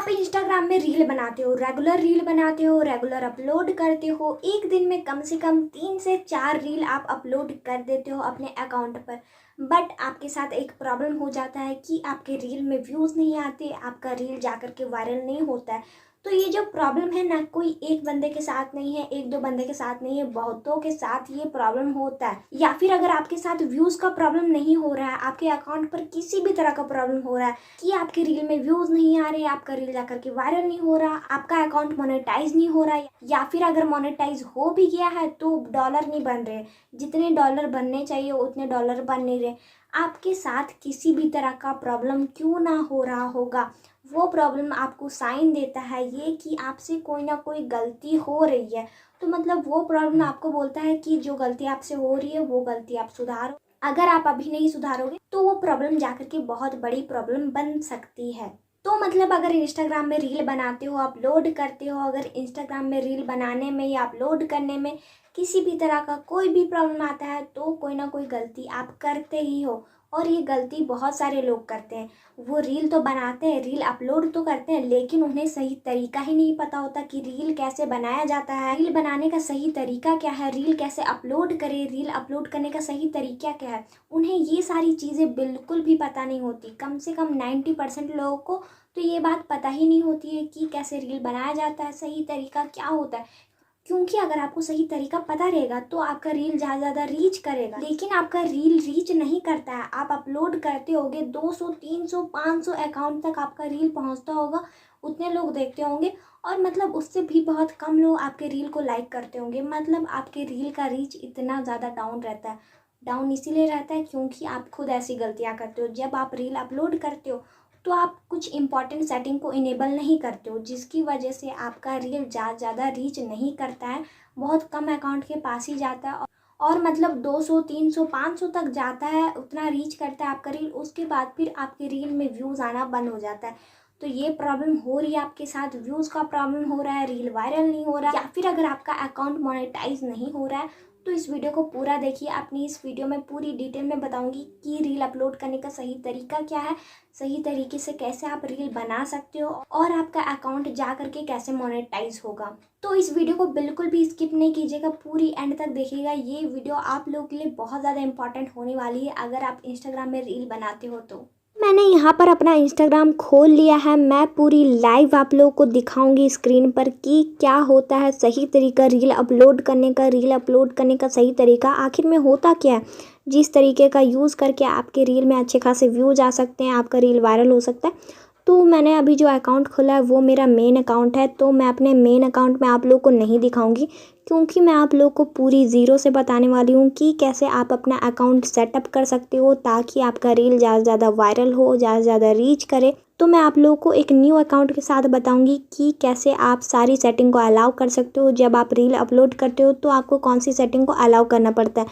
आप इंस्टाग्राम में रील बनाते हो, रेगुलर अपलोड करते हो, एक दिन में कम से कम 3 से 4 रील आप अपलोड कर देते हो अपने अकाउंट पर। बट आपके साथ एक प्रॉब्लम हो जाता है कि आपके रील में व्यूज़ नहीं आते, आपका रील जाकर के वायरल नहीं होता है। तो ये जो प्रॉब्लम है ना, कोई एक बंदे के साथ नहीं है, एक दो बंदे के साथ नहीं है, बहुतों के साथ ये प्रॉब्लम होता है। या फिर अगर आपके साथ व्यूज़ का प्रॉब्लम नहीं हो रहा है, आपके अकाउंट पर किसी भी तरह का प्रॉब्लम हो रहा है कि आपके रील में व्यूज़ नहीं आ रहे, आपका रील जाकर के वायरल नहीं हो रहा, आपका अकाउंट मोनेटाइज नहीं हो रहा है, या फिर अगर मोनेटाइज हो भी गया है तो डॉलर नहीं बन रहे, जितने डॉलर बनने चाहिए उतने डॉलर बन नहीं रहे, आपके साथ किसी भी तरह का प्रॉब्लम क्यों ना हो रहा होगा, वो प्रॉब्लम आपको साइन देता है ये कि आपसे कोई ना कोई गलती हो रही है। तो मतलब वो प्रॉब्लम आपको बोलता है कि जो गलती आपसे हो रही है वो गलती आप सुधारो। अगर आप अभी नहीं सुधारोगे तो वो प्रॉब्लम जाकर के बहुत बड़ी प्रॉब्लम बन सकती है। तो मतलब अगर इंस्टाग्राम में रील बनाते हो, अपलोड करते हो, अगर इंस्टाग्राम में रील बनाने में या अपलोड करने में किसी भी तरह का कोई भी प्रॉब्लम आता है तो कोई ना कोई गलती आप करते ही हो। और ये गलती बहुत सारे लोग करते हैं। वो रील तो बनाते हैं, रील अपलोड तो करते हैं, लेकिन उन्हें सही तरीका ही नहीं पता होता कि रील कैसे बनाया जाता है, रील बनाने का सही तरीका क्या है, रील कैसे अपलोड करें, रील अपलोड करने का सही तरीका क्या है। उन्हें ये सारी चीज़ें बिल्कुल भी पता नहीं होती। कम से कम 90% लोगों को तो ये बात पता ही नहीं होती है कि कैसे रील बनाया जाता है, सही तरीका क्या होता है। क्योंकि अगर आपको सही तरीका पता रहेगा तो आपका रील ज़्यादा रीच करेगा, लेकिन आपका रील रीच नहीं करता है। आप अपलोड करते होगे 200, 300, 500 अकाउंट तक आपका रील पहुंचता होगा, उतने लोग देखते होंगे, और मतलब उससे भी बहुत कम लोग आपके रील को लाइक करते होंगे। मतलब आपके रील का रीच इतना ज़्यादा डाउन रहता है। डाउन इसीलिए रहता है क्योंकि आप खुद ऐसी गलतियाँ करते हो। जब आप रील अपलोड करते हो तो आप कुछ इंपॉर्टेंट सेटिंग को इनेबल नहीं करते हो, जिसकी वजह से आपका रील ज़्यादा रीच नहीं करता है, बहुत कम अकाउंट के पास ही जाता है। और मतलब 200, 300, 500 तक जाता है, उतना रीच करता है आपका रील। उसके बाद फिर आपके रील में व्यूज़ आना बंद हो जाता है। तो ये प्रॉब्लम हो रही है आपके साथ, व्यूज़ का प्रॉब्लम हो रहा है, रील वायरल नहीं हो रहा है, या फिर अगर आपका अकाउंट मोनेटाइज नहीं हो रहा है तो इस वीडियो को पूरा देखिए। अपनी इस वीडियो में पूरी डिटेल में बताऊंगी कि रील अपलोड करने का सही तरीका क्या है, सही तरीके से कैसे आप रील बना सकते हो, और आपका अकाउंट जा करके कैसे मोनेटाइज होगा। तो इस वीडियो को बिल्कुल भी स्किप नहीं कीजिएगा, पूरी एंड तक देखिएगा। ये वीडियो आप लोगों के लिए बहुत ज़्यादा इंपॉर्टेंट होने वाली है अगर आप इंस्टाग्राम में रील बनाते हो तो। मैंने यहाँ पर अपना इंस्टाग्राम खोल लिया है। मैं पूरी लाइव आप लोगों को दिखाऊंगी स्क्रीन पर कि क्या होता है सही तरीका रील अपलोड करने का। रील अपलोड करने का सही तरीका आखिर में होता क्या है, जिस तरीके का यूज़ करके आपके रील में अच्छे खासे व्यूज आ सकते हैं, आपका रील वायरल हो सकता है। तो मैंने अभी जो अकाउंट खोला है वो मेरा मेन अकाउंट है, तो मैं अपने मेन अकाउंट में आप लोग को नहीं दिखाऊंगी, क्योंकि मैं आप लोग को पूरी ज़ीरो से बताने वाली हूँ कि कैसे आप अपना अकाउंट सेटअप कर सकते हो ताकि आपका रील ज़्यादा से ज़्यादा वायरल हो, ज़्यादा से ज़्यादा रीच करे। तो मैं आप लोगों को एक न्यू अकाउंट के साथ बताऊंगी कि कैसे आप सारी सेटिंग को अलाउ कर सकते हो। जब आप रील अपलोड करते हो तो आपको कौन सी सेटिंग को अलाउ करना पड़ता है।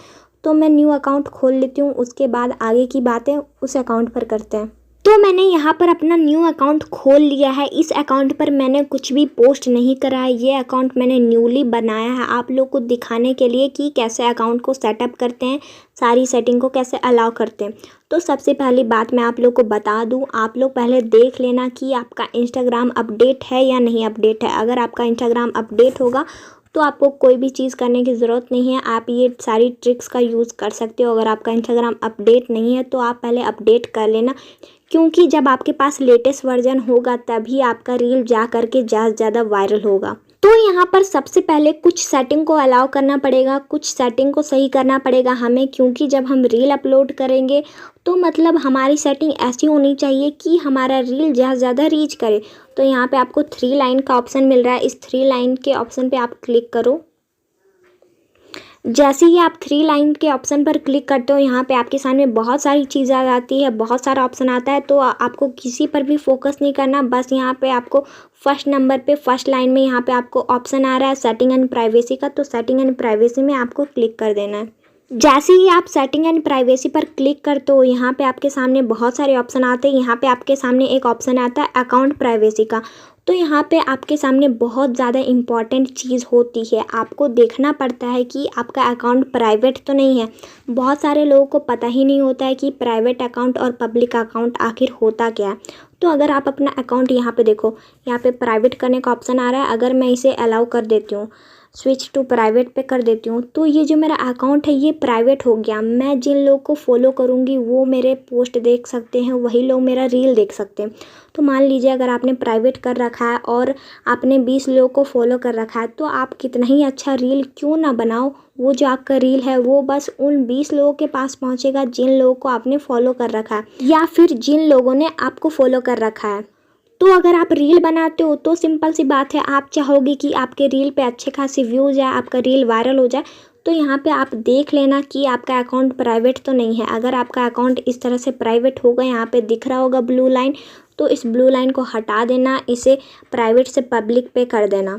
तो मैं न्यू अकाउंट खोल लेती हूँ, उसके बाद आगे की बातें उस अकाउंट पर करते हैं। तो मैंने यहाँ पर अपना न्यू अकाउंट खोल लिया है। इस अकाउंट पर मैंने कुछ भी पोस्ट नहीं करा है, ये अकाउंट मैंने न्यूली बनाया है आप लोग को दिखाने के लिए कि कैसे अकाउंट को सेटअप करते हैं, सारी सेटिंग को कैसे अलाउ करते हैं। तो सबसे पहली बात मैं आप लोग को बता दूं, आप लोग पहले देख लेना कि आपका इंस्टाग्राम अपडेट है या नहीं अपडेट है। अगर आपका इंस्टाग्राम अपडेट होगा तो आपको कोई भी चीज़ करने की ज़रूरत नहीं है, आप ये सारी ट्रिक्स का यूज़ कर सकते हो। अगर आपका इंस्टाग्राम अपडेट नहीं है तो आप पहले अपडेट कर लेना, क्योंकि जब आपके पास लेटेस्ट वर्जन होगा तभी आपका रील जा करके ज़्यादा वायरल होगा। तो यहाँ पर सबसे पहले कुछ सेटिंग को अलाउ करना पड़ेगा, कुछ सेटिंग को सही करना पड़ेगा हमें, क्योंकि जब हम रील अपलोड करेंगे तो मतलब हमारी सेटिंग ऐसी होनी चाहिए कि हमारा रील ज़्यादा रीच करे। तो यहाँ पे आपको 3 लाइन का ऑप्शन मिल रहा है, इस 3 लाइन के ऑप्शन पे आप क्लिक करो। जैसे ही आप 3 लाइन के ऑप्शन पर क्लिक करते हो यहाँ पे आपके सामने बहुत सारी चीज़ें आ जाती है, बहुत सारा ऑप्शन आता है। तो आपको किसी पर भी फोकस नहीं करना, बस यहाँ पे आपको फर्स्ट नंबर पे फर्स्ट लाइन में यहाँ पे आपको ऑप्शन आ रहा है सेटिंग एंड प्राइवेसी का। तो सेटिंग एंड प्राइवेसी में आपको क्लिक कर देना है। जैसे ही आप सेटिंग एंड प्राइवेसी पर क्लिक करते हो यहाँ पे आपके सामने बहुत सारे ऑप्शन आते हैं। यहाँ पे आपके सामने एक ऑप्शन आता है अकाउंट प्राइवेसी का। तो यहाँ पे आपके सामने बहुत ज़्यादा इम्पॉर्टेंट चीज़ होती है, आपको देखना पड़ता है कि आपका अकाउंट प्राइवेट तो नहीं है। बहुत सारे लोगों को पता ही नहीं होता है कि प्राइवेट अकाउंट और पब्लिक अकाउंट आखिर होता क्या है। तो अगर आप अपना अकाउंट यहाँ पे देखो, यहाँ पे प्राइवेट करने का ऑप्शन आ रहा है। अगर मैं इसे अलाउ कर देती हूँ, स्विच टू प्राइवेट पे कर देती हूँ, तो ये जो मेरा अकाउंट है ये प्राइवेट हो गया। मैं जिन लोग को फॉलो करूँगी वो मेरे पोस्ट देख सकते हैं, वही लोग मेरा रील देख सकते हैं। तो मान लीजिए अगर आपने प्राइवेट कर रखा है और आपने 20 लोगों को फॉलो कर रखा है, तो आप कितना ही अच्छा रील क्यों ना बनाओ, वो जो आपका रील है वो बस उन 20 लोगों के पास पहुँचेगा जिन लोगों को आपने फॉलो कर रखा है या फिर जिन लोगों ने आपको फॉलो कर रखा है। तो अगर आप रील बनाते हो तो सिंपल सी बात है, आप चाहोगे कि आपके रील पे अच्छे खासे व्यूज़ आए, आपका रील वायरल हो जाए। तो यहाँ पे आप देख लेना कि आपका अकाउंट प्राइवेट तो नहीं है। अगर आपका अकाउंट इस तरह से प्राइवेट होगा, यहाँ पे दिख रहा होगा ब्लू लाइन, तो इस ब्लू लाइन को हटा देना, इसे प्राइवेट से पब्लिक पे कर देना।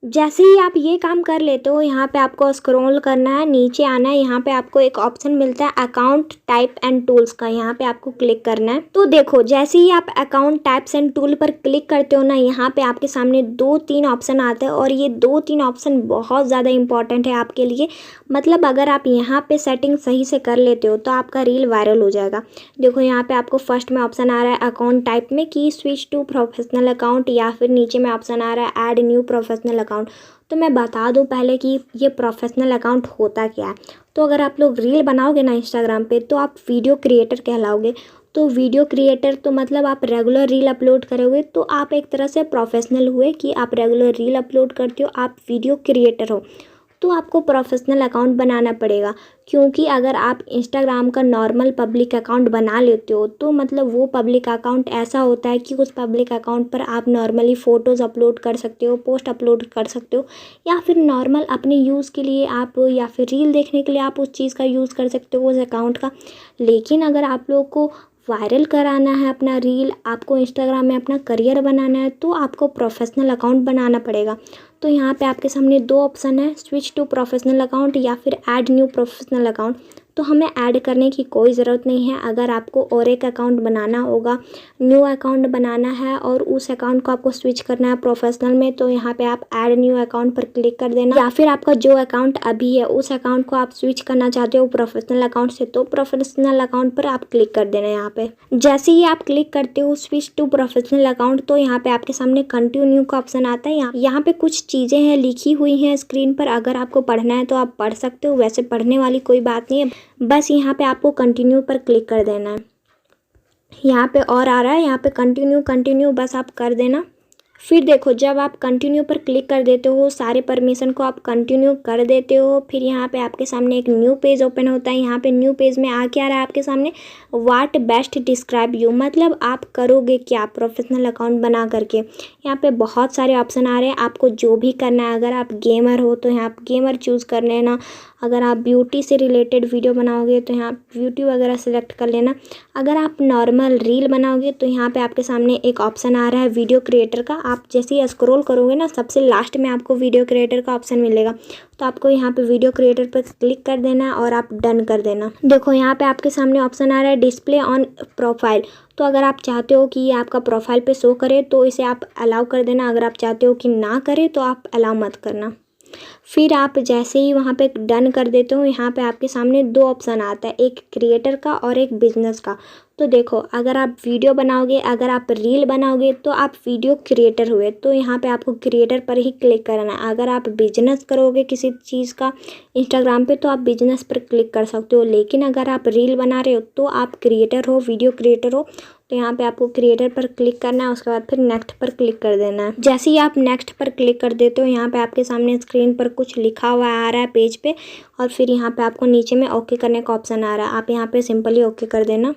जैसे ही आप ये काम कर लेते हो, यहाँ पे आपको स्क्रॉल करना है, नीचे आना है। यहाँ पे आपको एक ऑप्शन मिलता है अकाउंट टाइप एंड टूल्स का, यहाँ पे आपको क्लिक करना है। तो देखो जैसे ही आप अकाउंट टाइप्स एंड टूल पर क्लिक करते हो ना, यहाँ पे आपके सामने 2-3 ऑप्शन आते हैं और ये 2-3 ऑप्शन बहुत ज़्यादा इंपॉर्टेंट है आपके लिए। मतलब अगर आप यहाँ पे सेटिंग सही से कर लेते हो तो आपका रील वायरल हो जाएगा। देखो यहाँ पे आपको फर्स्ट में ऑप्शन आ रहा है अकाउंट टाइप में कि स्विच टू प्रोफेशनल अकाउंट, या फिर नीचे में ऑप्शन आ रहा है ऐड न्यू प्रोफेशनल अकाउंट। तो मैं बता दूं पहले कि ये प्रोफेशनल अकाउंट होता क्या है। तो अगर आप लोग रील बनाओगे ना इंस्टाग्राम पे, तो आप वीडियो क्रिएटर कहलाओगे। तो वीडियो क्रिएटर तो मतलब आप रेगुलर रील अपलोड करोगे, तो आप एक तरह से प्रोफेशनल हुए कि आप रेगुलर रील अपलोड करते हो, आप वीडियो क्रिएटर हो। तो आपको प्रोफेशनल अकाउंट बनाना पड़ेगा, क्योंकि अगर आप इंस्टाग्राम का नॉर्मल पब्लिक अकाउंट बना लेते हो तो मतलब वो पब्लिक अकाउंट ऐसा होता है कि उस पब्लिक अकाउंट पर आप नॉर्मली फ़ोटोज़ अपलोड कर सकते हो, पोस्ट अपलोड कर सकते हो, या फिर नॉर्मल अपने यूज़ के लिए आप, या फिर रील देखने के लिए आप उस चीज़ का यूज़ कर सकते हो उस अकाउंट का। लेकिन अगर आप लोग को वायरल कराना है अपना रील, आपको इंस्टाग्राम में अपना करियर बनाना है, तो आपको प्रोफेशनल अकाउंट बनाना पड़ेगा। तो यहाँ पे आपके सामने 2 ऑप्शन है, स्विच टू प्रोफेशनल अकाउंट या फिर ऐड न्यू प्रोफेशनल अकाउंट। तो हमें ऐड करने की कोई ज़रूरत नहीं है। अगर आपको और एक अकाउंट बनाना होगा, न्यू अकाउंट बनाना है और उस अकाउंट को आपको स्विच करना है प्रोफेशनल में, तो यहाँ पे आप ऐड न्यू अकाउंट पर क्लिक कर देना। या फिर आपका जो अकाउंट अभी है उस अकाउंट को आप स्विच करना चाहते हो प्रोफेशनल अकाउंट से, तो प्रोफेशनल अकाउंट पर आप क्लिक कर देना। यहाँ पे जैसे ही आप क्लिक करते हो स्विच टू प्रोफेशनल अकाउंट, तो यहाँ पे आपके सामने कंटिन्यू का ऑप्शन आता है। यहाँ पे कुछ चीज़ें हैं लिखी हुई हैं स्क्रीन पर, अगर आपको पढ़ना है तो आप पढ़ सकते हो, वैसे पढ़ने वाली कोई बात नहीं है। बस यहाँ पे आपको कंटिन्यू पर क्लिक कर देना है। यहाँ पे और आ रहा है, यहाँ पे कंटिन्यू कंटिन्यू बस आप कर देना। फिर देखो जब आप कंटिन्यू पर क्लिक कर देते हो, सारे परमिशन को आप कंटिन्यू कर देते हो, फिर यहाँ पे आपके सामने एक न्यू पेज ओपन होता है। यहाँ पे न्यू पेज में आ क्या रहा है आपके सामने, व्हाट बेस्ट डिस्क्राइब यू, मतलब आप करोगे क्या प्रोफेशनल अकाउंट बना करके। यहाँ पे बहुत सारे ऑप्शन आ रहे हैं, आपको जो भी करना है। अगर आप गेमर हो तो यहाँ गेमर चूज़ कर लेना, अगर आप ब्यूटी से रिलेटेड वीडियो बनाओगे तो यहाँ ब्यूटी वगैरह सेलेक्ट कर लेना। अगर आप नॉर्मल रील बनाओगे तो यहाँ पे आपके सामने एक ऑप्शन आ रहा है वीडियो क्रिएटर का। आप जैसे ही स्क्रॉल करोगे ना, सबसे लास्ट में आपको वीडियो क्रिएटर का ऑप्शन मिलेगा, तो आपको यहाँ पे वीडियो क्रिएटर पर क्लिक कर देना और आप डन कर देना। देखो यहाँ पे आपके सामने ऑप्शन आ रहा है डिस्प्ले ऑन प्रोफाइल। तो अगर आप चाहते हो कि ये आपका प्रोफाइल पे शो करे तो इसे आप अलाउ कर देना, अगर आप चाहते हो कि ना करे तो आप अलाउ मत करना। फिर आप जैसे ही वहाँ पे डन कर देते हो, यहाँ पे आपके सामने 2 ऑप्शन आता है, एक क्रिएटर का और एक बिजनेस का। तो देखो अगर आप वीडियो बनाओगे, अगर आप रील बनाओगे तो आप वीडियो क्रिएटर हुए, तो यहाँ पे आपको क्रिएटर पर ही क्लिक करना है। अगर आप बिजनेस करोगे किसी चीज़ का इंस्टाग्राम पे तो आप बिजनेस पर क्लिक कर सकते हो, लेकिन अगर आप रील बना रहे हो तो आप क्रिएटर हो, वीडियो क्रिएटर हो, तो यहाँ पे आपको क्रिएटर पर क्लिक करना है। उसके बाद फिर नेक्स्ट पर क्लिक कर देना है। जैसे ही आप नेक्स्ट पर क्लिक कर देते हो, यहाँ पे आपके सामने स्क्रीन पर कुछ लिखा हुआ आ रहा है पेज पे, और फिर यहाँ पे आपको नीचे में ओके करने का ऑप्शन आ रहा है, आप यहाँ पे सिंपली ओके कर देना।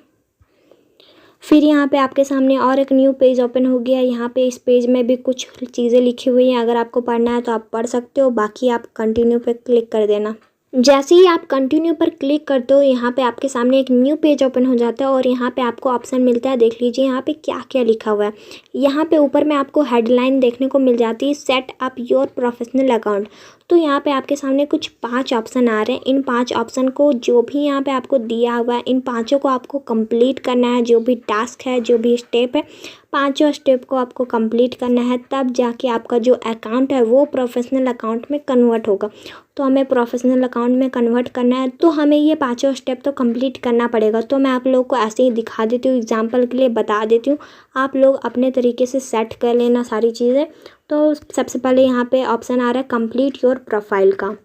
फिर यहाँ पे आपके सामने और एक न्यू पेज ओपन हो गया। यहाँ पे इस पेज में भी कुछ चीज़ें लिखी हुई हैं, अगर आपको पढ़ना है तो आप पढ़ सकते हो, बाकी आप कंटिन्यू पे क्लिक कर देना। जैसे ही आप कंटिन्यू पर क्लिक करते हो, यहाँ पे आपके सामने एक न्यू पेज ओपन हो जाता है और यहाँ पे आपको ऑप्शन मिलता है, देख लीजिए यहाँ पे क्या क्या लिखा हुआ है। यहाँ पे ऊपर में आपको हेडलाइन देखने को मिल जाती है, set up your professional account. तो यहाँ पे आपके सामने कुछ 5 ऑप्शन आ रहे हैं। इन 5 ऑप्शन को जो भी यहाँ पे आपको दिया हुआ है, इन पाँचों को आपको कंप्लीट करना है। जो भी टास्क है, जो भी स्टेप है, पाँचों स्टेप को आपको कंप्लीट करना है, तब जाके आपका जो अकाउंट है वो प्रोफेशनल अकाउंट में कन्वर्ट होगा। तो हमें प्रोफेशनल अकाउंट में कन्वर्ट करना है, तो हमें ये पाँचों स्टेप तो कंप्लीट करना पड़ेगा। तो मैं आप लोग को ऐसे ही दिखा देती हूँ, एग्जाम्पल के लिए बता देती हूँ। आप लोग अपने तरीके से सेट कर लेना सारी चीज़ें। तो सबसे पहले यहाँ पे ऑप्शन आ रहा है कंप्लीट योर प्रोफाइल का।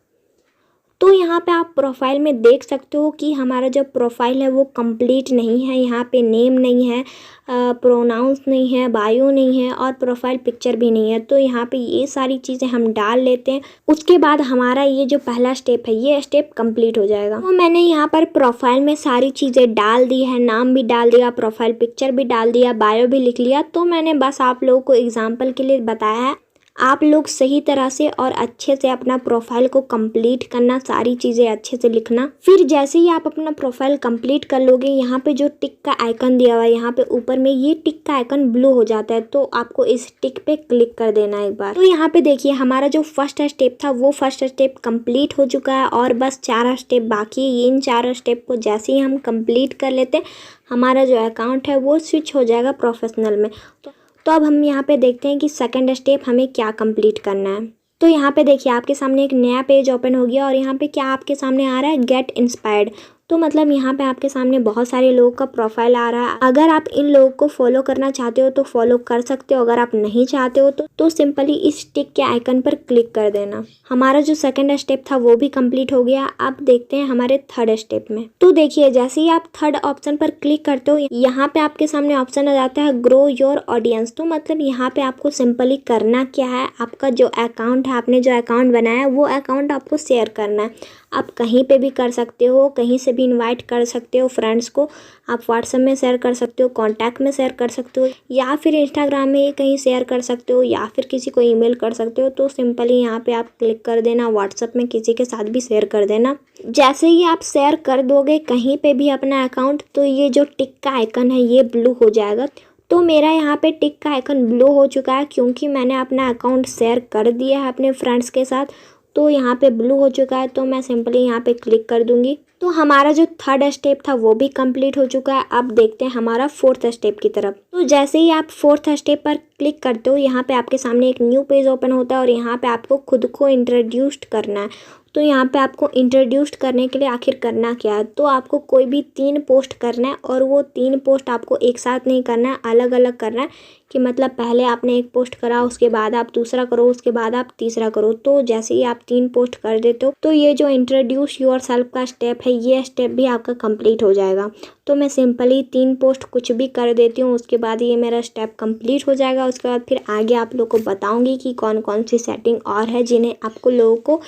तो यहाँ पे आप प्रोफाइल में देख सकते हो कि हमारा जो प्रोफाइल है वो कंप्लीट नहीं है। यहाँ पे नेम नहीं है, प्रोनाउंस नहीं है, बायो नहीं है और प्रोफाइल पिक्चर भी नहीं है। तो यहाँ पे ये सारी चीज़ें हम डाल लेते हैं। उसके बाद हमारा ये जो पहला स्टेप है, ये स्टेप कंप्लीट हो जाएगा। तो मैंने यहाँ पर प्रोफाइल में सारी चीज़ें डाल दी है, नाम भी डाल दिया, प्रोफाइल पिक्चर भी डाल दिया, बायो भी लिख लिया। तो मैंने बस आप लोगों को एग्जाम्पल के लिए बताया है। आप लोग सही तरह से और अच्छे से अपना प्रोफाइल को कंप्लीट करना, सारी चीज़ें अच्छे से लिखना। फिर जैसे ही आप अपना प्रोफाइल कंप्लीट कर लोगे, यहाँ पे जो टिक का आइकन दिया हुआ है, यहाँ पे ऊपर में ये टिक का आइकन ब्लू हो जाता है। तो आपको इस टिक पे क्लिक कर देना एक बार। तो यहाँ पे देखिए हमारा जो फर्स्ट स्टेप था वो फर्स्ट स्टेप कंप्लीट हो चुका है और बस 4 स्टेप बाकी है। इन 4 स्टेप को जैसे ही हम कंप्लीट कर लेते हैं, हमारा जो अकाउंट है वो स्विच हो जाएगा प्रोफेशनल में। तो अब हम यहाँ पे देखते हैं कि सेकंड स्टेप हमें क्या कंप्लीट करना है। तो यहाँ पे देखिए आपके सामने एक नया पेज ओपन हो गया और यहाँ पे क्या आपके सामने आ रहा है, गेट इंस्पायर्ड। तो मतलब यहाँ पे आपके सामने बहुत सारे लोगों का प्रोफाइल आ रहा है। अगर आप इन लोगों को फॉलो करना चाहते हो तो फॉलो कर सकते हो। अगर आप नहीं चाहते हो तो सिंपली इस टिक के आइकन पर क्लिक कर देना। हमारा जो सेकंड स्टेप था वो भी कंप्लीट हो गया। अब देखते हैं हमारे थर्ड स्टेप में। तो देखिए जैसे ही आप थर्ड ऑप्शन पर क्लिक करते हो, यहाँ पे आपके सामने ऑप्शन आ जाता है ग्रो योर ऑडियंस। तो मतलब यहाँ पे आपको सिंपली करना क्या है, आपका जो अकाउंट है, आपने जो अकाउंट बनाया है वो अकाउंट आपको शेयर करना है। आप कहीं पे भी कर सकते हो, कहीं से भी इनवाइट कर सकते हो फ्रेंड्स को। आप व्हाट्सएप में शेयर कर सकते हो, कॉन्टैक्ट में शेयर कर सकते हो, या फिर इंस्टाग्राम में कहीं शेयर कर सकते हो, या फिर किसी को ईमेल कर सकते हो। तो सिंपली यहाँ पे आप क्लिक कर देना, व्हाट्सएप में किसी के साथ भी शेयर कर देना। जैसे ही आप शेयर कर दोगे कहीं पे भी अपना अकाउंट, तो ये जो टिक का आइकन है ये ब्लू हो जाएगा। तो मेरा यहाँ पे टिक का आइकन ब्लू हो चुका है क्योंकि मैंने अपना अकाउंट शेयर कर दिया है अपने फ्रेंड्स के साथ। तो यहाँ पे ब्लू हो चुका है, तो मैं सिंपली यहाँ पे क्लिक कर दूंगी। तो हमारा जो थर्ड स्टेप था वो भी कंप्लीट हो चुका है। अब देखते हैं हमारा फोर्थ स्टेप की तरफ। तो जैसे ही आप फोर्थ स्टेप पर क्लिक करते हो, यहाँ पे आपके सामने एक न्यू पेज ओपन होता है और यहाँ पे आपको खुद को इंट्रोड्यूस करना है। तो यहाँ पे आपको इंट्रोड्यूस करने के लिए आखिर करना क्या है, तो आपको कोई भी 3 पोस्ट करना है और वो 3 पोस्ट आपको एक साथ नहीं करना है, अलग अलग करना है। कि मतलब पहले आपने एक पोस्ट करा, उसके बाद आप दूसरा करो, उसके बाद आप तीसरा करो। तो जैसे ही आप 3 पोस्ट कर देते हो, तो ये जो इंट्रोड्यूस योर सेल्फ का स्टेप है, ये स्टेप भी आपका कंप्लीट हो जाएगा। तो मैं सिंपली 3 पोस्ट कुछ भी कर देती हूँ, उसके बाद ये मेरा स्टेप कंप्लीट हो जाएगा। उसके बाद फिर आगे आप लोग को बताऊँगी कि कौन कौन सी सेटिंग और है जिन्हें आपको लोगों को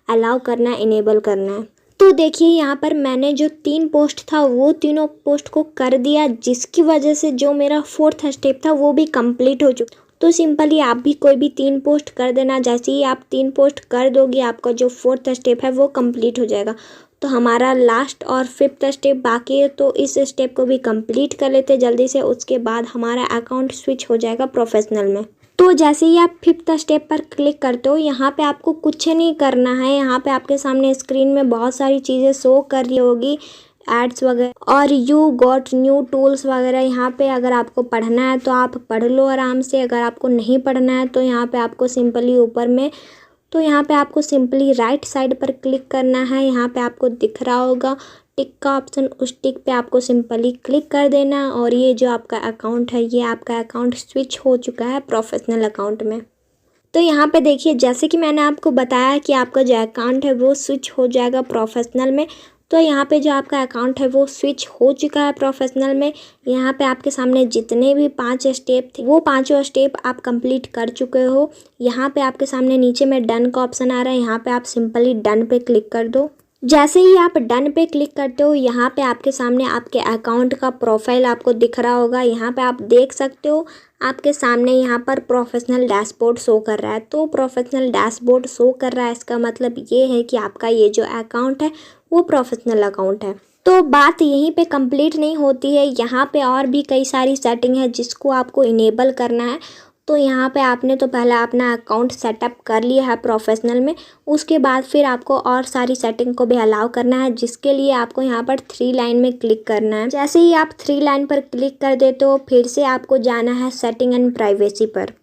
अलाउ करना है, इनेबल करना है। तो देखिए यहाँ पर मैंने जो 3 पोस्ट था वो तीनों पोस्ट को कर दिया, जिसकी वजह से जो मेरा फोर्थ स्टेप था वो भी कंप्लीट हो चुका। तो सिंपली आप भी कोई भी 3 पोस्ट कर देना। जैसे ही आप 3 पोस्ट कर दोगे, आपका जो फोर्थ स्टेप है वो कंप्लीट हो जाएगा। तो हमारा लास्ट और 5th स्टेप बाकी है, तो इस स्टेप को भी कंप्लीट कर लेते जल्दी से। उसके बाद हमारा अकाउंट स्विच हो जाएगा प्रोफेशनल में। तो जैसे ही आप 5th स्टेप पर क्लिक करते हो, यहाँ पे आपको कुछ नहीं करना है। यहाँ पे आपके सामने स्क्रीन में बहुत सारी चीज़ें शो कर रही होगी, एड्स वगैरह और यू गॉट न्यू टूल्स वगैरह। यहाँ पे अगर आपको पढ़ना है तो आप पढ़ लो आराम से, अगर आपको नहीं पढ़ना है तो यहाँ पे आपको सिंपली ऊपर में, तो यहाँ पे आपको सिंपली राइट साइड पर क्लिक करना है। यहाँ पे आपको दिख रहा होगा टिक का ऑप्शन, उस टिक पे आपको सिंपली क्लिक कर देना और ये जो आपका अकाउंट है, ये आपका अकाउंट स्विच हो चुका है प्रोफेशनल अकाउंट में। तो यहाँ पे देखिए जैसे कि मैंने आपको बताया कि आपका जो अकाउंट है वो स्विच हो जाएगा प्रोफेशनल में। तो यहाँ पे जो आपका अकाउंट है वो स्विच हो चुका है प्रोफेशनल में। यहाँ पे आपके सामने जितने भी 5 स्टेप थे वो 5 स्टेप आप कंप्लीट कर चुके हो। यहाँ पे आपके सामने नीचे में डन का ऑप्शन आ रहा है, यहाँ पे आप सिंपली डन पे क्लिक कर दो। जैसे ही आप डन पे क्लिक करते हो, यहाँ पे आपके सामने आपके अकाउंट का प्रोफाइल आपको दिख रहा होगा। यहाँ पे आप देख सकते हो आपके सामने यहाँ पर प्रोफेशनल डैशबोर्ड शो कर रहा है। तो प्रोफेशनल डैशबोर्ड शो कर रहा है, इसका मतलब ये है कि आपका ये जो अकाउंट है वो प्रोफेशनल अकाउंट है। तो बात यहीं पे कंप्लीट नहीं होती है, यहाँ पे और भी कई सारी सेटिंग है जिसको आपको इनेबल करना है। तो यहाँ पे आपने तो पहले अपना अकाउंट सेटअप कर लिया है प्रोफेशनल में, उसके बाद फिर आपको और सारी सेटिंग को भी अलाउ करना है, जिसके लिए आपको यहाँ पर 3 लाइन में क्लिक करना है। जैसे ही आप 3 लाइन पर क्लिक कर देते हो फिर से आपको जाना है सेटिंग एंड प्राइवेसी पर।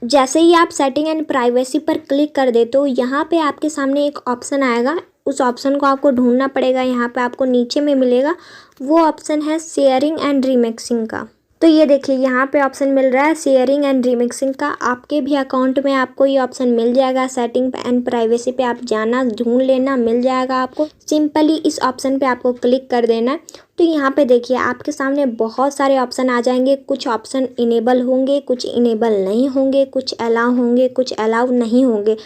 जैसे ही आप सेटिंग एंड प्राइवेसी पर क्लिक कर देते हो यहाँ पे आपके सामने एक ऑप्शन आएगा, उस ऑप्शन को आपको ढूंढना पड़ेगा। यहाँ पे आपको नीचे में मिलेगा, वो ऑप्शन है शेयरिंग एंड रीमिक्सिंग का। तो ये देखिए यहाँ पे ऑप्शन मिल रहा है शेयरिंग एंड रीमिक्सिंग का। आपके भी अकाउंट में आपको ये ऑप्शन मिल जाएगा। सेटिंग एंड प्राइवेसी पे आप जाना, ढूंढ लेना, मिल जाएगा आपको। सिंपली इस ऑप्शन पे आपको क्लिक कर देना है। तो यहाँ पे देखिए आपके सामने बहुत सारे ऑप्शन आ जाएंगे। कुछ ऑप्शन इनेबल होंगे, कुछ इनेबल नहीं होंगे, कुछ अलाउ होंगे, कुछ अलाउ नहीं होंगे।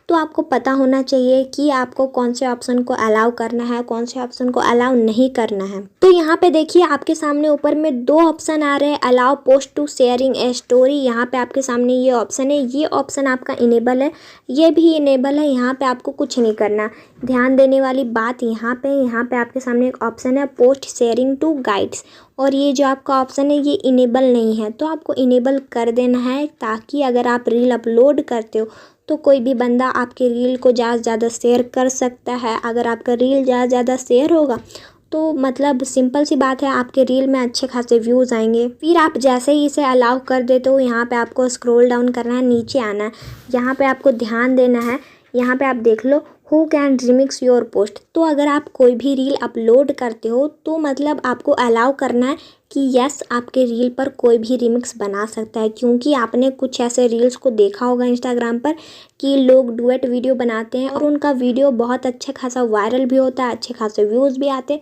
तो आपको पता होना चाहिए कि आपको कौन से ऑप्शन को अलाउ करना है, कौन से ऑप्शन को अलाउ नहीं करना है। तो यहाँ पे देखिए आपके सामने ऊपर में 2 ऑप्शन आ रहे हैं, allow post to sharing a story. यहाँ पे आपके सामने ये ऑप्शन है, ये ऑप्शन आपका इनेबल है, ये भी इनेबल है। यहाँ पे आपको कुछ नहीं करना। ध्यान देने वाली बात यहाँ पे आपके सामने एक ऑप्शन है पोस्ट शेयरिंग टू गाइड्स, और ये जो आपका ऑप्शन है ये इनेबल नहीं है। तो आपको इनेबल कर देना है, ताकि अगर आप रील अपलोड करते हो तो कोई भी बंदा आपके रील को ज़्यादा से ज़्यादा शेयर कर सकता है। अगर आपका रील ज़्यादा से ज़्यादा शेयर होगा तो मतलब सिंपल सी बात है, आपके रील में अच्छे खासे व्यूज़ आएंगे। फिर आप जैसे ही इसे अलाउ कर देते हो यहाँ पे आपको स्क्रॉल डाउन करना है, नीचे आना है। यहाँ पे आपको ध्यान देना है, यहाँ पे आप देख लो who can remix your post. तो अगर आप कोई भी रील अपलोड करते हो तो मतलब आपको अलाउ करना है कि यस आपके रील पर कोई भी रिमिक्स बना सकता है। क्योंकि आपने कुछ ऐसे रील्स को देखा होगा इंस्टाग्राम पर कि लोग डुएट वीडियो बनाते हैं और उनका वीडियो बहुत अच्छा खासा वायरल भी होता है, अच्छे खासे व्यूज़ भी आते हैं।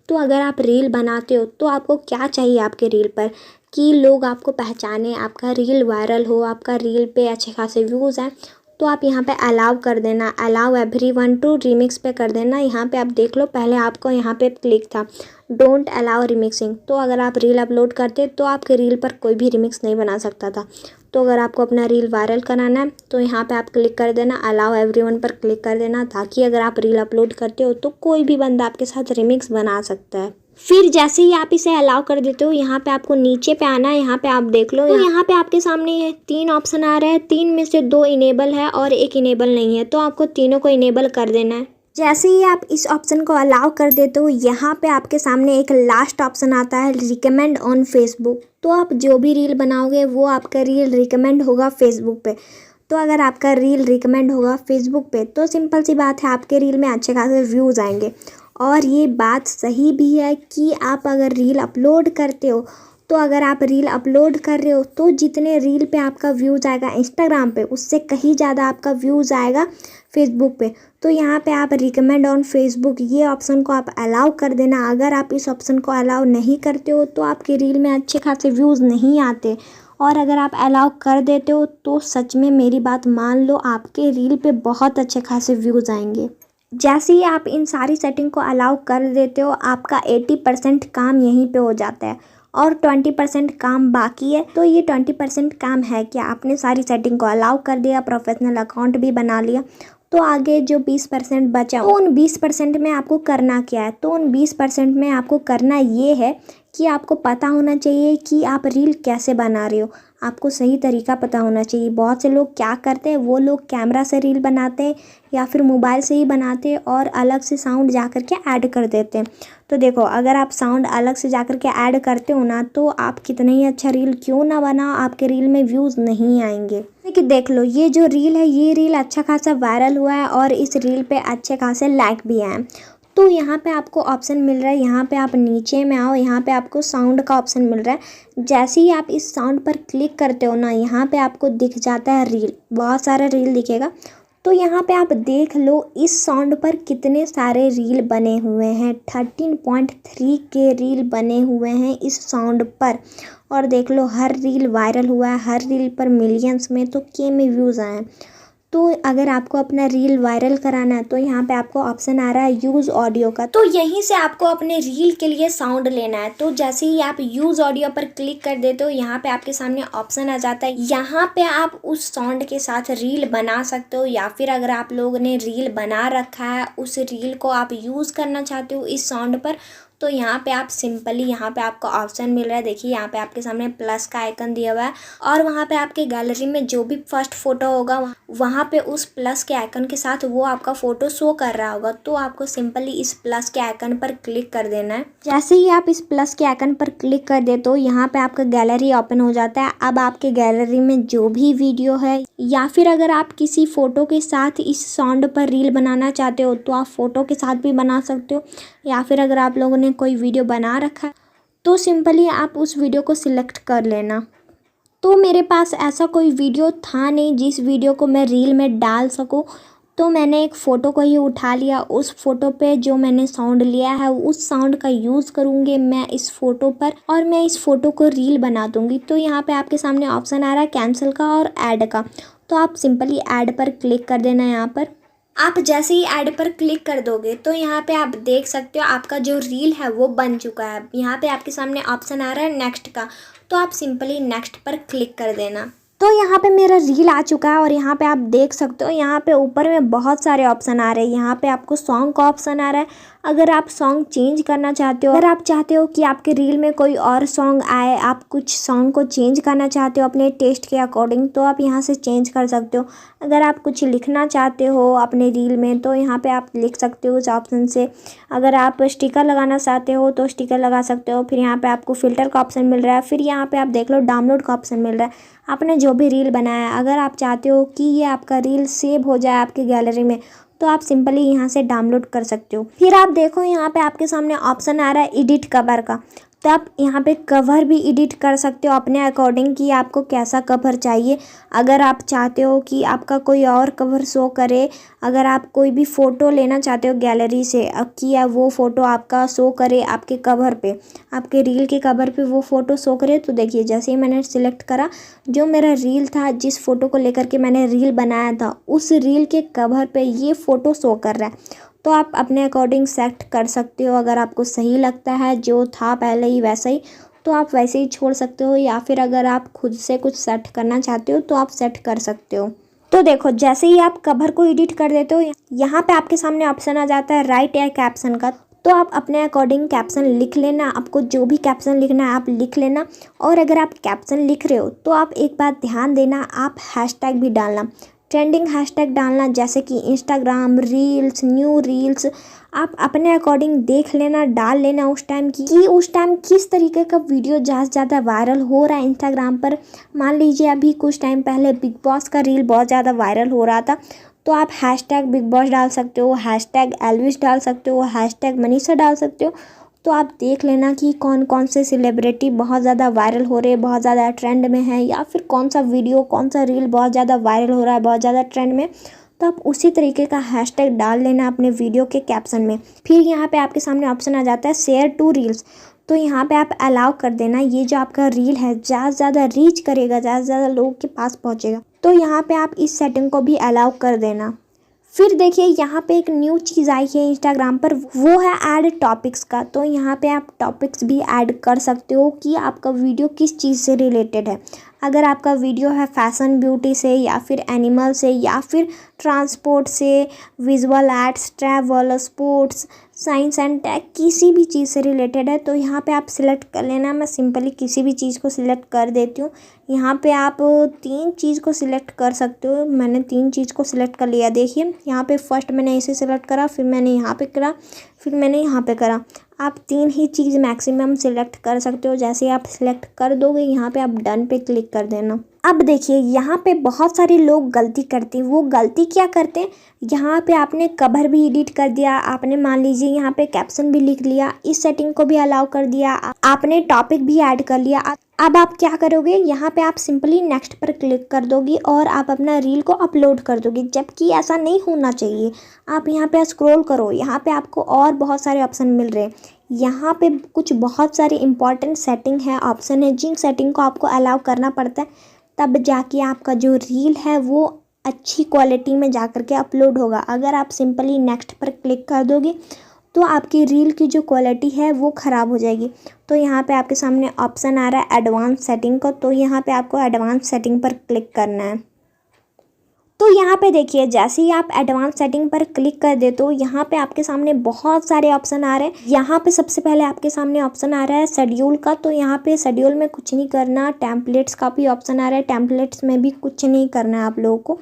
तो अगर आप रील बनाते हो तो आपको क्या चाहिए आपके रील पर, कि लोग आपको पहचाने, आपका रील वायरल हो, आपका रील पे अच्छे खासे व्यूज़ आए। तो आप यहाँ पे अलाउ कर देना, अलाउ एवरीवन टू रिमिक्स पे कर देना। यहाँ पे आप देख लो, पहले आपको यहाँ पे क्लिक था डोंट अलाउ रिमिक्सिंग। तो अगर आप रील अपलोड करते तो आपके रील पर कोई भी रिमिक्स नहीं बना सकता था। तो अगर आपको अपना रील वायरल कराना है तो यहाँ पे आप क्लिक कर देना, अलाउ एवरीवन पर क्लिक कर देना, ताकि अगर आप रील अपलोड करते हो तो कोई भी बंदा आपके साथ रिमिक्स बना सकता है। फिर जैसे ही आप इसे अलाउ कर देते हो यहाँ पे आपको नीचे पे आना है। यहाँ पे आप देख लो, तो यहाँ पे आपके सामने ये 3 ऑप्शन आ रहे हैं, 3 में से 2 इनेबल है और 1 इनेबल नहीं है। तो आपको तीनों को इनेबल कर देना है। जैसे ही आप इस ऑप्शन को अलाउ कर देते हो यहाँ पे आपके सामने एक लास्ट ऑप्शन आता है रिकमेंड ऑन फेसबुक। तो आप जो भी रील बनाओगे वो आपका रील रिकमेंड होगा फेसबुक पे। तो अगर आपका रील रिकमेंड होगा फेसबुक पे तो सिंपल सी बात है, आपके रील में अच्छे खासे व्यूज़ आएंगे। और ये बात सही भी है कि आप अगर रील अपलोड करते हो तो अगर आप रील अपलोड कर रहे हो तो जितने रील पे आपका व्यूज़ आएगा इंस्टाग्राम पे, उससे कहीं ज़्यादा आपका व्यूज़ आएगा फेसबुक पे। तो यहाँ पे आप रिकमेंड ऑन फेसबुक ये ऑप्शन को आप अलाउ कर देना। अगर आप इस ऑप्शन को अलाउ नहीं करते हो तो आपकी रील में अच्छे खासे व्यूज़ नहीं आते, और अगर आप अलाउ कर देते हो तो सच में मेरी बात मान लो, आपके रील पे बहुत अच्छे खासे व्यूज़ आएंगे। जैसे ही आप इन सारी सेटिंग को अलाउ कर देते हो आपका 80% काम यहीं पे हो जाता है और 20% काम बाकी है। तो ये 20% काम है कि आपने सारी सेटिंग को अलाउ कर दिया, प्रोफेशनल अकाउंट भी बना लिया। तो आगे जो 20% बचा, तो उन 20% में आपको करना क्या है? तो उन 20% में आपको करना ये है कि आपको पता होना चाहिए कि आप रील कैसे बना रहे हो। आपको सही तरीका पता होना चाहिए। बहुत से लोग क्या करते हैं, वो लोग कैमरा से रील बनाते हैं या फिर मोबाइल से ही बनाते हैं और अलग से साउंड जा कर के ऐड कर देते हैं। तो देखो, अगर आप साउंड अलग से जा कर के ऐड करते हो ना, तो आप कितना ही अच्छा रील क्यों ना बनाओ, आपके रील में व्यूज़ नहीं आएंगे। देखिए देख लो, ये जो रील है ये रील अच्छा खासा वायरल हुआ है और इस रील पे अच्छे खासे लाइक भी आए। तो यहाँ पे आपको ऑप्शन मिल रहा है, यहाँ पे आप नीचे में आओ, यहाँ पे आपको साउंड का ऑप्शन मिल रहा है। जैसे ही आप इस साउंड पर क्लिक करते हो ना, यहाँ पे आपको दिख जाता है रील, बहुत सारा रील दिखेगा। तो यहाँ पे आप देख लो इस साउंड पर कितने सारे रील बने हुए हैं। 13.3 के रील बने हुए हैं इस साउंड पर। और देख लो हर रील वायरल हुआ है, हर रील पर मिलियंस में तो के में व्यूज़ आए हैं। तो अगर आपको अपना रील वायरल कराना है तो यहाँ पे आपको ऑप्शन आ रहा है यूज़ ऑडियो का। तो यहीं से आपको अपने रील के लिए साउंड लेना है। तो जैसे ही आप यूज़ ऑडियो पर क्लिक कर देते हो यहाँ पे आपके सामने ऑप्शन आ जाता है। यहाँ पे आप उस साउंड के साथ रील बना सकते हो, या फिर अगर आप लोगों ने रील बना रखा है उस रील को आप यूज़ करना चाहते हो इस साउंड पर, तो यहाँ पे आप सिंपली यहाँ पे आपको ऑप्शन मिल रहा है। देखिए यहाँ पे आपके सामने प्लस का आइकन दिया हुआ है और वहाँ पे आपके गैलरी में जो भी फर्स्ट फोटो होगा वहाँ पे उस प्लस के आइकन के साथ वो आपका फ़ोटो शो कर रहा होगा। तो आपको सिंपली इस प्लस के आइकन पर क्लिक कर देना है। जैसे ही आप इस प्लस के आइकन पर क्लिक कर दे तो यहाँ पे आपका गैलरी ओपन हो जाता है। अब आपके गैलरी में जो भी वीडियो है या फिर अगर आप किसी फ़ोटो के साथ इस साउंड पर रील बनाना चाहते हो तो आप फ़ोटो के साथ भी बना सकते हो, या फिर अगर आप लोगों ने कोई वीडियो बना रखा है तो सिंपली आप उस वीडियो को सिलेक्ट कर लेना। तो मेरे पास ऐसा कोई वीडियो था नहीं जिस वीडियो को मैं रील में डाल सकूं, तो मैंने एक फ़ोटो को ही उठा लिया। उस फ़ोटो पे जो मैंने साउंड लिया है उस साउंड का यूज़ करूँगी मैं इस फ़ोटो पर और मैं इस फ़ोटो को रील बना दूँगी। तो यहाँ पे आपके सामने ऑप्शन आ रहा है कैंसिल का और ऐड का, तो आप सिंपली ऐड पर क्लिक कर देना। यहाँ पर आप जैसे ही ऐड पर क्लिक कर दोगे तो यहाँ पे आप देख सकते हो आपका जो रील है वो बन चुका है। यहाँ पे आपके सामने ऑप्शन आ रहा है नेक्स्ट का, तो आप सिंपली नेक्स्ट पर क्लिक कर देना। तो यहाँ पे मेरा रील आ चुका है और यहाँ पे आप देख सकते हो यहाँ पे ऊपर में बहुत सारे ऑप्शन आ रहे हैं। यहाँ पे आपको सॉन्ग का ऑप्शन आ रहा है। अगर आप सॉन्ग चेंज करना चाहते हो, अगर आप चाहते हो कि आपके रील में कोई और सॉन्ग आए, आप कुछ सॉन्ग को चेंज करना चाहते हो अपने टेस्ट के अकॉर्डिंग, तो आप यहाँ से चेंज कर सकते हो। अगर आप कुछ लिखना चाहते हो अपने रील में तो यहाँ पे आप लिख सकते हो उस ऑप्शन से। अगर आप स्टिकर लगाना चाहते हो तो स्टिकर लगा सकते हो। फिर यहाँ पे आपको फ़िल्टर का ऑप्शन मिल रहा है। फिर यहाँ पे आप देख लो डाउनलोड का ऑप्शन मिल रहा है। आपने जो भी रील बनाया है अगर आप चाहते हो कि ये आपका रील सेव हो जाए आपकी गैलरी में तो आप सिंपली यहाँ से डाउनलोड कर सकते हो। फिर आप देखो यहाँ पे आपके सामने ऑप्शन आ रहा है एडिट कवर का, तो आप यहाँ पे कवर भी एडिट कर सकते हो अपने अकॉर्डिंग कि आपको कैसा कवर चाहिए। अगर आप चाहते हो कि आपका कोई और कवर शो करे, अगर आप कोई भी फ़ोटो लेना चाहते हो गैलरी से कि वो फ़ोटो आपका शो करे आपके कवर पे, आपके रील के कवर पे वो फ़ोटो शो करे, तो देखिए जैसे ही मैंने सिलेक्ट करा जो मेरा रील था जिस फ़ोटो को लेकर के मैंने रील बनाया था उस रील के कवर पे ये फ़ोटो शो कर रहा है। तो आप अपने अकॉर्डिंग सेट कर सकते हो। अगर आपको सही लगता है जो था पहले ही वैसा ही तो आप वैसे ही छोड़ सकते हो, या फिर अगर आप खुद से कुछ सेट करना चाहते हो तो आप सेट कर सकते हो। तो देखो जैसे ही आप कवर को एडिट कर देते हो यहाँ पे आपके सामने ऑप्शन आ जाता है राइट या कैप्शन का, तो आप अपने अकॉर्डिंग कैप्शन लिख लेना। आपको जो भी कैप्शन लिखना है आप लिख लेना। और अगर आप कैप्शन लिख रहे हो तो आप एक बात ध्यान देना, आप हैशटैग भी डालना, ट्रेंडिंग हैशटैग डालना, जैसे कि इंस्टाग्राम रील्स, न्यू रील्स। आप अपने अकॉर्डिंग देख लेना, डाल लेना उस टाइम कि उस टाइम किस तरीके का वीडियो ज़्यादा वायरल हो रहा है इंस्टाग्राम पर। मान लीजिए अभी कुछ टाइम पहले बिग बॉस का रील बहुत ज़्यादा वायरल हो रहा था, तो आप हैशटैग बिग बॉस डाल सकते हो, हैशटैग एल्विस डाल सकते हो, हैशटैग मनीषा डाल सकते हो। तो आप देख लेना कि कौन कौन से सेलिब्रिटी बहुत ज़्यादा वायरल हो रहे हैं, बहुत ज़्यादा ट्रेंड में है, या फिर कौन सा वीडियो कौन सा रील बहुत ज़्यादा वायरल हो रहा है, बहुत ज़्यादा ट्रेंड में। तो आप उसी तरीके का हैशटैग डाल लेना अपने वीडियो के कैप्शन में। फिर यहाँ पे आपके सामने ऑप्शन आ जाता है शेयर टू रील्स, तो यहाँ पे आप अलाउ कर देना। ये जो आपका रील है ज़्यादा से ज़्यादा रीच करेगा, ज़्यादा से ज़्यादा लोगों के पास पहुँचेगा, तो यहाँ पे आप इस सेटिंग को भी अलाउ कर देना। फिर देखिए यहाँ पे एक न्यू चीज़ आई है इंस्टाग्राम पर, वो है ऐड टॉपिक्स का। तो यहाँ पे आप टॉपिक्स भी ऐड कर सकते हो कि आपका वीडियो किस चीज़ से रिलेटेड है। अगर आपका वीडियो है फैशन ब्यूटी से, या फिर एनिमल से, या फिर ट्रांसपोर्ट से, visual aids, travel, sports, science and tech, किसी भी चीज़ से रिलेटेड है, तो यहाँ पे आप सिलेक्ट कर लेना। मैं सिंपली किसी भी चीज़ को सिलेक्ट कर देती हूँ। यहाँ पे आप 3 चीज़ को सिलेक्ट कर सकते हो। मैंने 3 चीज़ को सिलेक्ट कर लिया। देखिए यहाँ पे फर्स्ट मैंने इसे सिलेक्ट करा, फिर मैंने यहाँ पे करा, फिर मैंने यहाँ पे करा। आप 3 ही चीज़ मैक्सिमम सिलेक्ट कर सकते हो। जैसे आप सिलेक्ट कर दोगे यहाँ पे आप डन पे क्लिक कर देना। अब देखिए यहाँ पे बहुत सारे लोग गलती करते हैं। वो गलती क्या करते हैं, यहाँ पे आपने कवर भी एडिट कर दिया, आपने मान लीजिए यहाँ पे कैप्शन भी लिख लिया, इस सेटिंग को भी अलाउ कर दिया, आपने टॉपिक भी ऐड कर लिया। अब आप क्या करोगे, यहाँ पे आप सिंपली नेक्स्ट पर क्लिक कर दोगी और आप अपना रील को अपलोड कर दोगी, जबकि ऐसा नहीं होना चाहिए। आप यहाँ पे स्क्रॉल करो, यहाँ पे आपको और बहुत सारे ऑप्शन मिल रहे हैं। यहाँ पे कुछ बहुत सारे इंपॉर्टेंट सेटिंग है, ऑप्शन है, जिन सेटिंग को आपको अलाउ करना पड़ता है, तब जाके आपका जो रील है वो अच्छी क्वालिटी में जा कर के अपलोड होगा। अगर आप सिंपली नेक्स्ट पर क्लिक कर दोगे तो आपकी रील की जो क्वालिटी है वो ख़राब हो जाएगी। तो यहाँ पे आपके सामने ऑप्शन आ रहा है एडवांस सेटिंग का, तो यहाँ पे आपको एडवांस सेटिंग पर क्लिक करना है। तो यहाँ पे देखिए जैसे ही आप एडवांस सेटिंग पर क्लिक कर देते हो यहाँ पे आपके सामने बहुत सारे ऑप्शन आ रहे हैं। यहाँ पे सबसे पहले आपके सामने ऑप्शन आ रहा है शेड्यूल का। तो यहाँ पे शेड्यूल में कुछ नहीं करना। टेम्पलेट्स का भी ऑप्शन आ रहा है, टेम्पलेट्स में भी कुछ नहीं करना है आप लोगों को।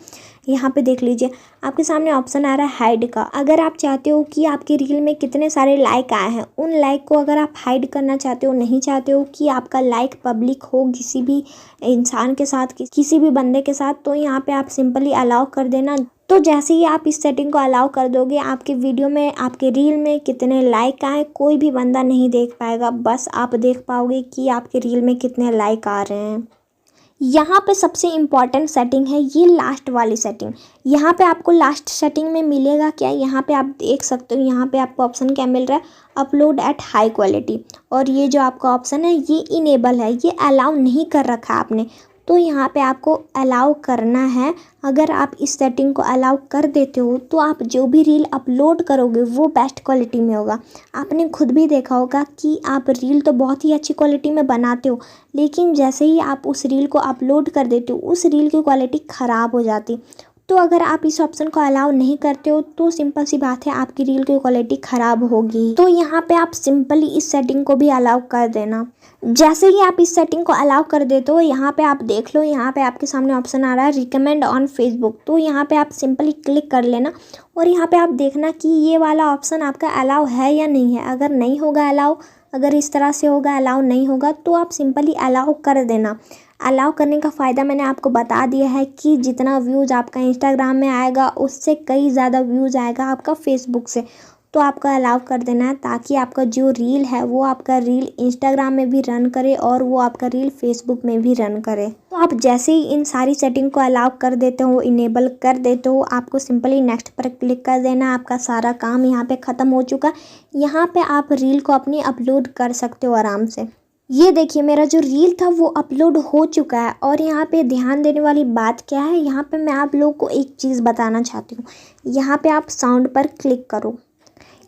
यहाँ पे देख लीजिए आपके सामने ऑप्शन आ रहा है हाइड का। अगर आप चाहते हो कि आपकी रील में कितने सारे लाइक आए हैं, उन लाइक को अगर आप हाइड करना चाहते हो, नहीं चाहते हो कि आपका लाइक पब्लिक हो किसी भी इंसान के साथ, किसी भी बंदे के साथ, तो यहाँ पे आप सिंपली अलाउ कर देना। तो जैसे ही आप इस सेटिंग को अलाउ कर दोगे आपके वीडियो में, आपके रील में कितने लाइक आए कोई भी बंदा नहीं देख पाएगा, बस आप देख पाओगे कि आपके रील में कितने लाइक आ रहे हैं। यहाँ पे सबसे इम्पॉर्टेंट सेटिंग है ये लास्ट वाली सेटिंग। यहाँ पे आपको लास्ट सेटिंग में मिलेगा क्या, यहाँ पे आप देख सकते हो। यहाँ पे आपको ऑप्शन क्या मिल रहा है, अपलोड एट हाई क्वालिटी। और ये जो आपका ऑप्शन है ये इनेबल है, ये अलाउ नहीं कर रखा आपने, तो यहाँ पे आपको अलाउ करना है। अगर आप इस सेटिंग को अलाउ कर देते हो तो आप जो भी रील अपलोड करोगे वो बेस्ट क्वालिटी में होगा। आपने खुद भी देखा होगा कि आप रील तो बहुत ही अच्छी क्वालिटी में बनाते हो, लेकिन जैसे ही आप उस रील को अपलोड कर देते हो उस रील की क्वालिटी ख़राब हो जाती। तो अगर आप इस ऑप्शन को अलाउ नहीं करते हो तो सिंपल सी बात है आपकी रील की क्वालिटी ख़राब होगी। तो यहाँ पे आप सिंपली इस सेटिंग को भी अलाउ कर देना। जैसे ही आप इस सेटिंग को अलाउ कर देते हो यहाँ पे आप देख लो, यहाँ पे आपके सामने ऑप्शन आ रहा है रिकमेंड ऑन फेसबुक। तो यहाँ पे आप सिंपली क्लिक कर लेना और यहाँ पे आप देखना कि ये वाला ऑप्शन आपका अलाउ है या नहीं है। अगर नहीं होगा अलाउ, अगर इस तरह से होगा अलाउ नहीं होगा, तो आप सिंपली अलाउ कर देना। अलाउ करने का फ़ायदा मैंने आपको बता दिया है कि जितना व्यूज़ आपका इंस्टाग्राम में आएगा उससे कई ज़्यादा व्यूज़ आएगा आपका फेसबुक से। तो आपको अलाउ कर देना है ताकि आपका जो रील है वो आपका रील इंस्टाग्राम में भी रन करे और वो आपका रील फेसबुक में भी रन करे। तो आप जैसे ही इन सारी सेटिंग को अलाउ कर देते हो, इनेबल कर देते हो, आपको सिंपली नेक्स्ट पर क्लिक कर देना। आपका सारा काम यहाँ पे ख़त्म हो चुका। यहाँ पे आप रील को अपनी अपलोड कर सकते हो आराम से। ये देखिए मेरा जो रील था वो अपलोड हो चुका है। और यहाँ पे ध्यान देने वाली बात क्या है, यहाँ पे मैं आप लोगों को एक चीज़ बताना चाहती हूँ। यहाँ पे आप साउंड पर क्लिक करो।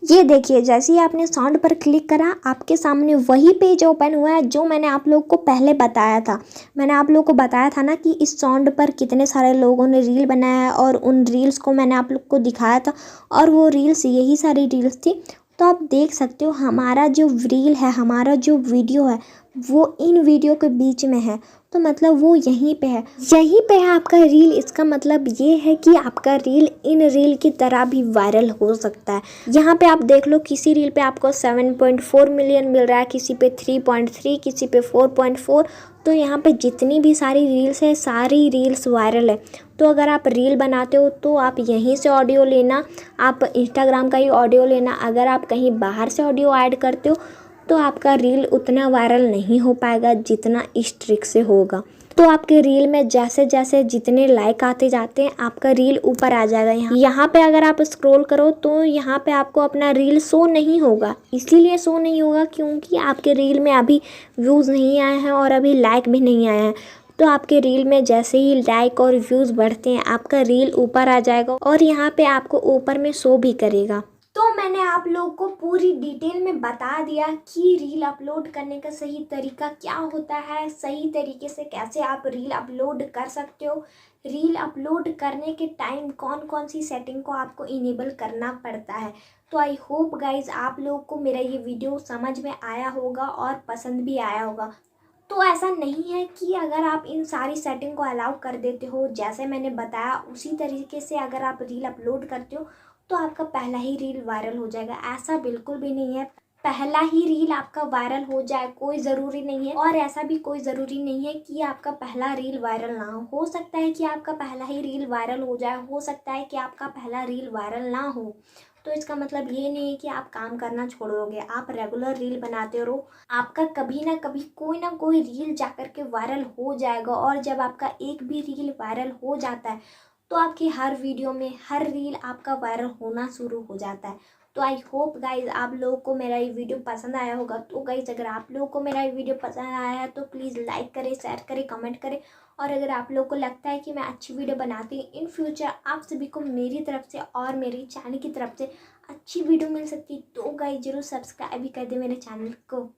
ये देखिए जैसे ही आपने साउंड पर क्लिक करा आपके सामने वही पेज ओपन हुआ है जो मैंने आप लोगों को पहले बताया था। मैंने आप लोगों को बताया था ना कि इस साउंड पर कितने सारे लोगों ने रील बनाया है और उन रील्स को मैंने आप लोग को दिखाया था और वो रील्स यही सारी रील्स थी। तो आप देख सकते हो हमारा जो रील है, हमारा जो वीडियो है वो इन वीडियो के बीच में है। तो मतलब वो यहीं पे है, यहीं पे है आपका रील। इसका मतलब ये है कि आपका रील इन रील की तरह भी वायरल हो सकता है। यहाँ पे आप देख लो किसी रील पे आपको 7.4 मिलियन मिल रहा है, किसी पे 3.3, किसी पे 4.4। तो यहाँ पे जितनी भी सारी रील्स है सारी रील्स वायरल है। तो अगर आप रील बनाते हो तो आप यहीं से ऑडियो लेना, आप इंस्टाग्राम का ही ऑडियो लेना। अगर आप कहीं बाहर से ऑडियो ऐड करते हो तो आपका रील उतना वायरल नहीं हो पाएगा जितना इस ट्रिक से होगा। तो आपके रील में जैसे जैसे जितने लाइक आते जाते हैं आपका रील ऊपर आ जाएगा। यहाँ पे अगर आप स्क्रॉल करो तो यहाँ पे आपको अपना रील शो नहीं होगा। इसीलिए शो नहीं होगा क्योंकि आपके रील में अभी व्यूज़ नहीं आए हैं और अभी लाइक भी नहीं आए हैं। तो आपके रील में जैसे ही लाइक और व्यूज़ बढ़ते हैं आपका रील ऊपर आ जाएगा और यहाँ पे आपको ऊपर में शो भी करेगा। तो मैंने आप लोगों को पूरी डिटेल में बता दिया कि रील अपलोड करने का सही तरीका क्या होता है, सही तरीके से कैसे आप रील अपलोड कर सकते हो, रील अपलोड करने के टाइम कौन कौन सी सेटिंग को आपको इनेबल करना पड़ता है। तो आई होप गाइज आप लोगों को मेरा ये वीडियो समझ में आया होगा और पसंद भी आया होगा। तो ऐसा नहीं है कि अगर आप इन सारी सेटिंग को अलाउ कर देते हो जैसे मैंने बताया उसी तरीके से अगर आप रील अपलोड करते हो तो आपका पहला ही रील वायरल हो जाएगा। ऐसा बिल्कुल भी नहीं है। पहला ही रील आपका वायरल हो जाए कोई ज़रूरी नहीं है, और ऐसा भी कोई ज़रूरी नहीं है कि आपका पहला रील वायरल ना हो सकता है कि आपका पहला ही रील वायरल हो जाए, हो सकता है कि आपका पहला रील वायरल ना हो। तो इसका मतलब ये नहीं है कि आप काम करना छोड़ दोगे। आप रेगुलर रील बनाते रहो, आपका कभी ना कभी कोई ना कोई रील जाकर के वायरल हो जाएगा। और जब आपका एक भी रील वायरल हो जाता है तो आपकी हर वीडियो में हर रील आपका वायरल होना शुरू हो जाता है। तो आई होप गाइज आप लोगों को मेरा ये वीडियो पसंद आया होगा। तो गाइज अगर आप लोगों को मेरा ये वीडियो पसंद आया है तो प्लीज़ लाइक करें, शेयर करें, कमेंट करें। और अगर आप लोगों को लगता है कि मैं अच्छी वीडियो बनाती हूँ, इन फ्यूचर आप सभी को मेरी तरफ से और मेरी चैनल की तरफ से अच्छी वीडियो मिल सकती है, तो गाइज जरूर सब्सक्राइब भी कर दे मेरे चैनल को।